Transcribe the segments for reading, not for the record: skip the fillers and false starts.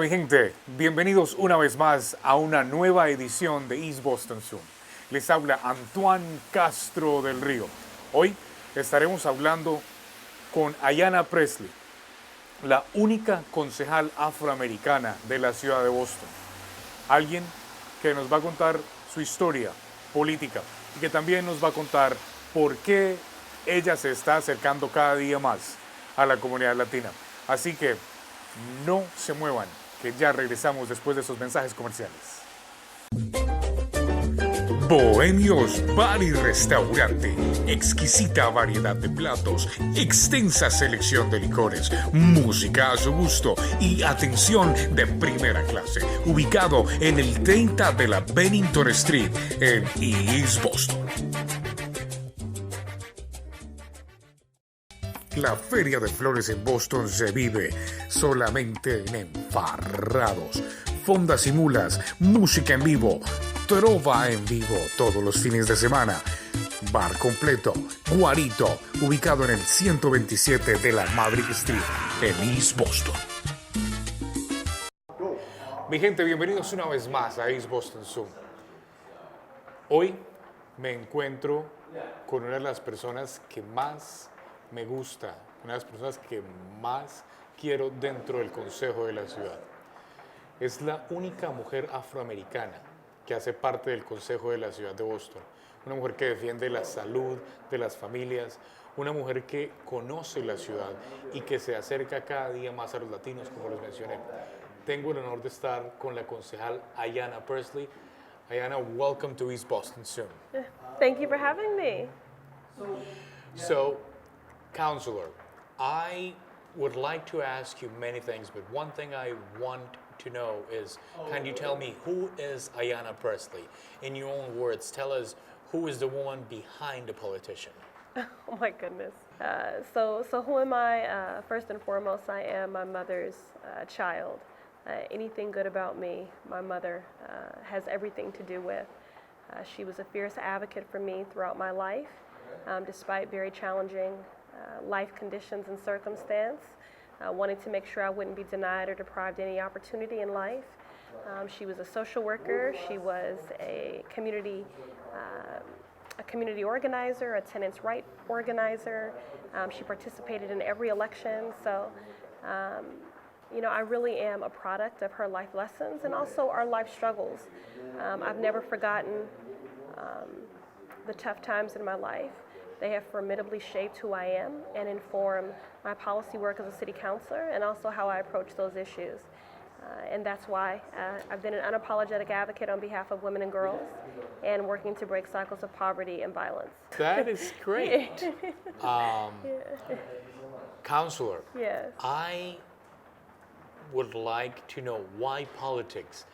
mi gente, bienvenidos una vez más a una nueva edición de East Boston Zoom. Les habla Antoine Castro del Río. Hoy estaremos hablando con Ayanna Pressley, la única concejal afroamericana de la ciudad de Boston. Alguien que nos va a contar su historia política y que también nos va a contar por qué ella se está acercando cada día más a la comunidad latina. Así que no se muevan, que ya regresamos después de esos mensajes comerciales. Bohemios Bar y Restaurante. Exquisita variedad de platos, extensa selección de licores, música a su gusto y atención de primera clase. Ubicado en el 30 de la Bennington Street en East Boston. La Feria de Flores en Boston se vive solamente en emparrados. Fondas y mulas, música en vivo, trova en vivo todos los fines de semana. Bar completo, Guarito, ubicado en el 127 de la Maverick Street, en East Boston. Mi gente, bienvenidos una vez más a East Boston Zoom. Hoy me encuentro con una de las personas que más me gusta, una de las personas que más quiero dentro del Consejo de la Ciudad. Es la única mujer afroamericana que hace parte del Consejo de la Ciudad de Boston. Una mujer que defiende la salud de las familias, una mujer que conoce la ciudad y que se acerca cada día más a los latinos, como les mencioné. Tengo el honor de estar con la concejal Ayanna Pressley. Ayanna, welcome to East Boston Zoom. Thank you for having me. So, Counselor, I would like to ask you many things, but one thing I want to know is, can you tell me who is Ayanna Pressley? In your own words, tell us who is the woman behind the politician. Oh my goodness. So who am I? First and foremost, I am my mother's child. Anything good about me, my mother has everything to do with. She was a fierce advocate for me throughout my life, despite very challenging life conditions and circumstance, wanting to make sure I wouldn't be denied or deprived any opportunity in life. She was a social worker. She was a community organizer, a tenants' right organizer. She participated in every election. So, I really am a product of her life lessons and also our life struggles. I've never forgotten the tough times in my life. They have formidably shaped who I am and inform my policy work as a city councilor and also how I approach those issues. And that's why I've been an unapologetic advocate on behalf of women and girls and working to break cycles of poverty and violence. That is great. Counselor, Yes. I would like to know why politics?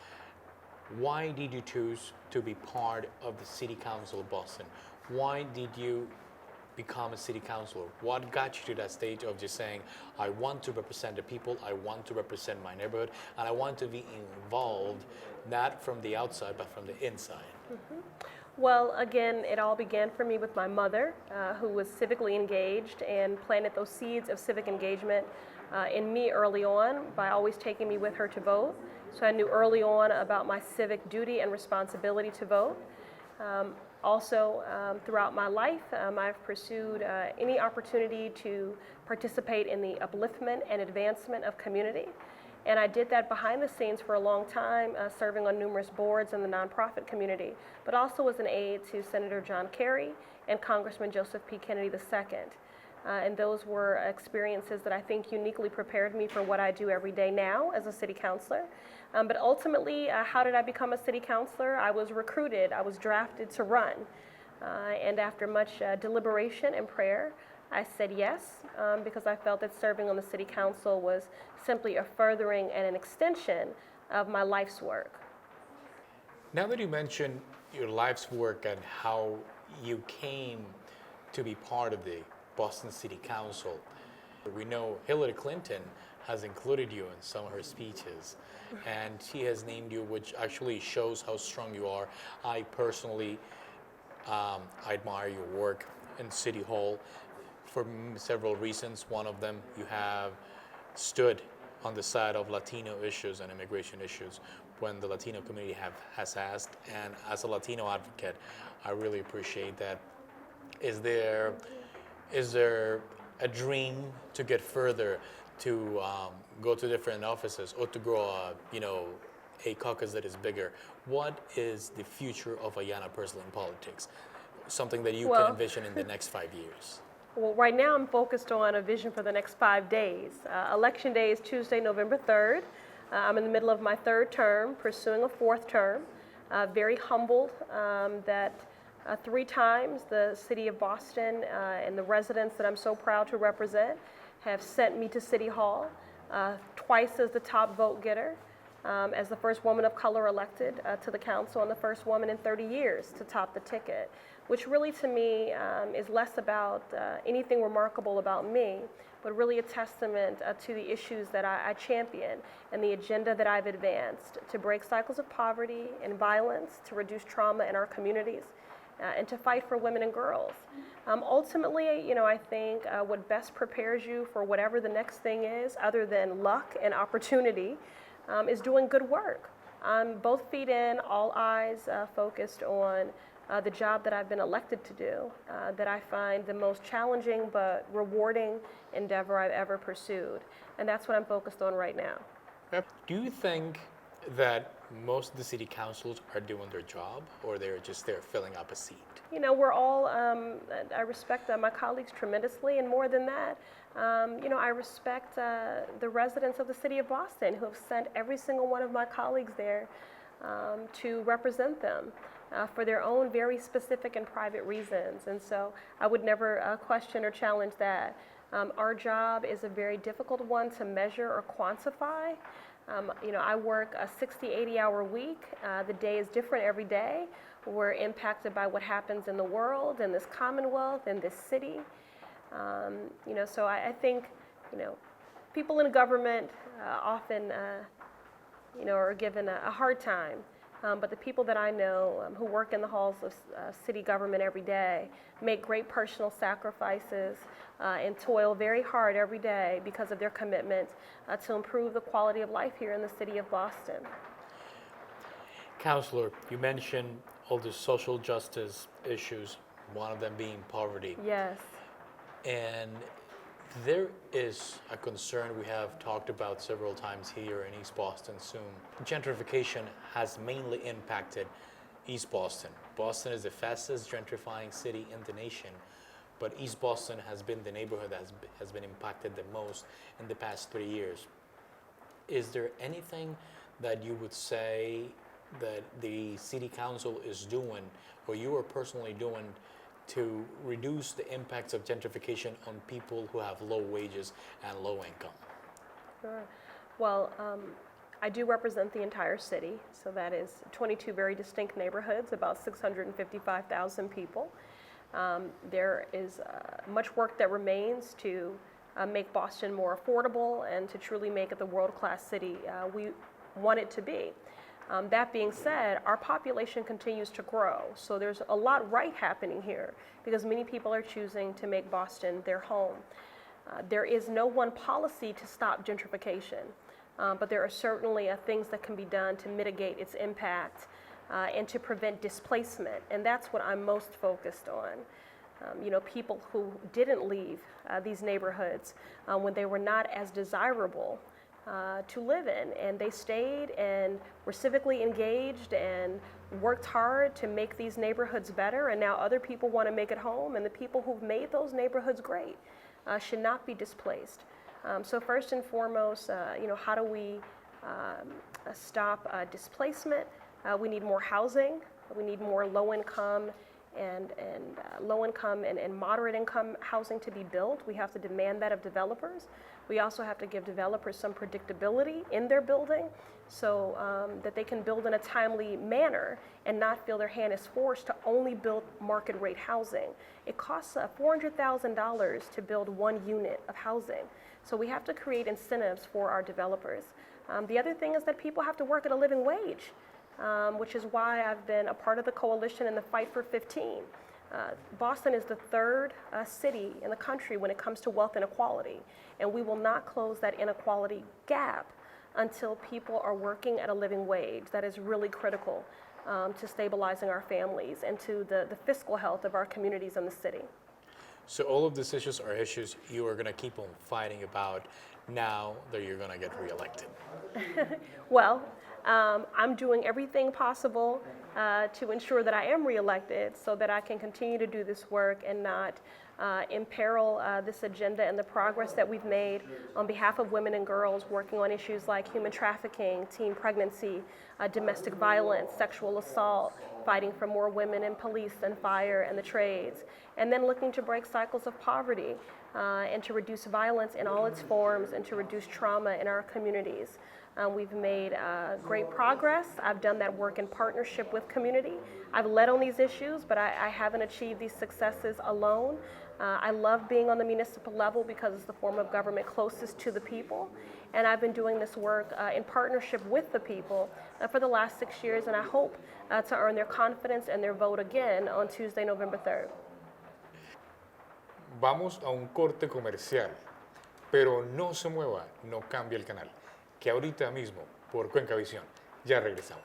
Why did you choose to be part of the City Council of Boston? Why did you become a city councilor? What got you to that stage of just saying, I want to represent the people, I want to represent my neighborhood, and I want to be involved, not from the outside, but from the inside? Mm-hmm. Well, again, it all began for me with my mother, who was civically engaged and planted those seeds of civic engagement in me early on by always taking me with her to vote. So I knew early on about my civic duty and responsibility to vote. Also, throughout my life, I've pursued any opportunity to participate in the upliftment and advancement of community. And I did that behind the scenes for a long time, serving on numerous boards in the nonprofit community, but also as an aide to Senator John Kerry and Congressman Joseph P. Kennedy II. And those were experiences that I think uniquely prepared me for what I do every day now as a city councilor. But ultimately, how did I become a city councilor? I was recruited, I was drafted to run. And after much deliberation and prayer, I said yes, because I felt that serving on the city council was simply a furthering and an extension of my life's work. Now that you mentioned your life's work and how you came to be part of the Boston City Council, we know Hillary Clinton has included you in some of her speeches, and she has named you, which actually shows how strong you are. I personally admire your work in City Hall for several reasons. One of them, you have stood on the side of Latino issues and immigration issues when the Latino community has asked. And as a Latino advocate, I really appreciate that. Is there a dream to get further, to go to different offices, or to grow a caucus that is bigger? What is the future of Ayanna personally in politics? Something that you can envision in the next 5 years. Well, right now I'm focused on a vision for the next 5 days. Election day is Tuesday, November 3rd. I'm in the middle of my 3rd term, pursuing a 4th term. Very humbled that 3 times the city of Boston and the residents that I'm so proud to represent have sent me to City Hall, twice as the top vote getter, as the first woman of color elected to the council and the first woman in 30 years to top the ticket, which really to me is less about anything remarkable about me, but really a testament to the issues that I champion and the agenda that I've advanced to break cycles of poverty and violence, to reduce trauma in our communities, and to fight for women and girls. Ultimately, I think what best prepares you for whatever the next thing is, other than luck and opportunity, is doing good work. Both feet in, all eyes focused on the job that I've been elected to do, that I find the most challenging but rewarding endeavor I've ever pursued. And that's what I'm focused on right now. Do you think that most of the city councils are doing their job, or they're just there filling up a seat? We're all, I respect my colleagues tremendously, and more than that, I respect the residents of the city of Boston who have sent every single one of my colleagues there to represent them for their own very specific and private reasons. And so I would never question or challenge that. Our job is a very difficult one to measure or quantify. I work a 60, 80-hour week. The day is different every day. We're impacted by what happens in the world, in this commonwealth, in this city. So I think, people in government often, are given a hard time. But the people that I know who work in the halls of city government every day make great personal sacrifices and toil very hard every day because of their commitment to improve the quality of life here in the city of Boston. Counselor, you mentioned all the social justice issues, one of them being poverty. Yes. And there is a concern we have talked about several times here in East Boston soon. Gentrification has mainly impacted East Boston. Boston is the fastest gentrifying city in the nation, but East Boston has been the neighborhood that has been impacted the most in the past 3 years. Is there anything that you would say that the city council is doing, or you are personally doing, to reduce the impacts of gentrification on people who have low wages and low income? Sure. Well, I do represent the entire city, so that is 22 very distinct neighborhoods, about 655,000 people. There is much work that remains to make Boston more affordable and to truly make it the world-class city we want it to be. That being said, our population continues to grow, so there's a lot right happening here because many people are choosing to make Boston their home. There is no one policy to stop gentrification, but there are certainly things that can be done to mitigate its impact and to prevent displacement, and that's what I'm most focused on. People who didn't leave these neighborhoods when they were not as desirable to live in, and they stayed and were civically engaged and worked hard to make these neighborhoods better, and now other people want to make it home, and the people who've made those neighborhoods great should not be displaced. So first and foremost, how do we stop displacement? We need more housing. We need more low-income and moderate income housing to be built. We have to demand that of developers. We also have to give developers some predictability in their building so that they can build in a timely manner and not feel their hand is forced to only build market rate housing. It costs $400,000 to build one unit of housing. So we have to create incentives for our developers. The other thing is that people have to work at a living wage, which is why I've been a part of the coalition in the Fight for 15. Boston is the third city in the country when it comes to wealth inequality, and we will not close that inequality gap until people are working at a living wage. That is really critical to stabilizing our families and to the fiscal health of our communities in the city. So all of these issues are issues you are going to keep on fighting about now that you're going to get reelected. Well, I'm doing everything possible to ensure that I am reelected so that I can continue to do this work and not imperil this agenda and the progress that we've made on behalf of women and girls working on issues like human trafficking, teen pregnancy, domestic violence, sexual assault, fighting for more women in police and fire and the trades, and then looking to break cycles of poverty and to reduce violence in all its forms and to reduce trauma in our communities. We've made great progress. I've done that work in partnership with community. I've led on these issues, but I haven't achieved these successes alone. I love being on the municipal level because it's the form of government closest to the people. And I've been doing this work in partnership with the people for the last 6 years, and I hope to earn their confidence and their vote again on Tuesday, November 3rd. Vamos a un corte comercial, pero no se mueva, no cambie el canal, que ahorita mismo, por Cuenca Visión, ya regresamos.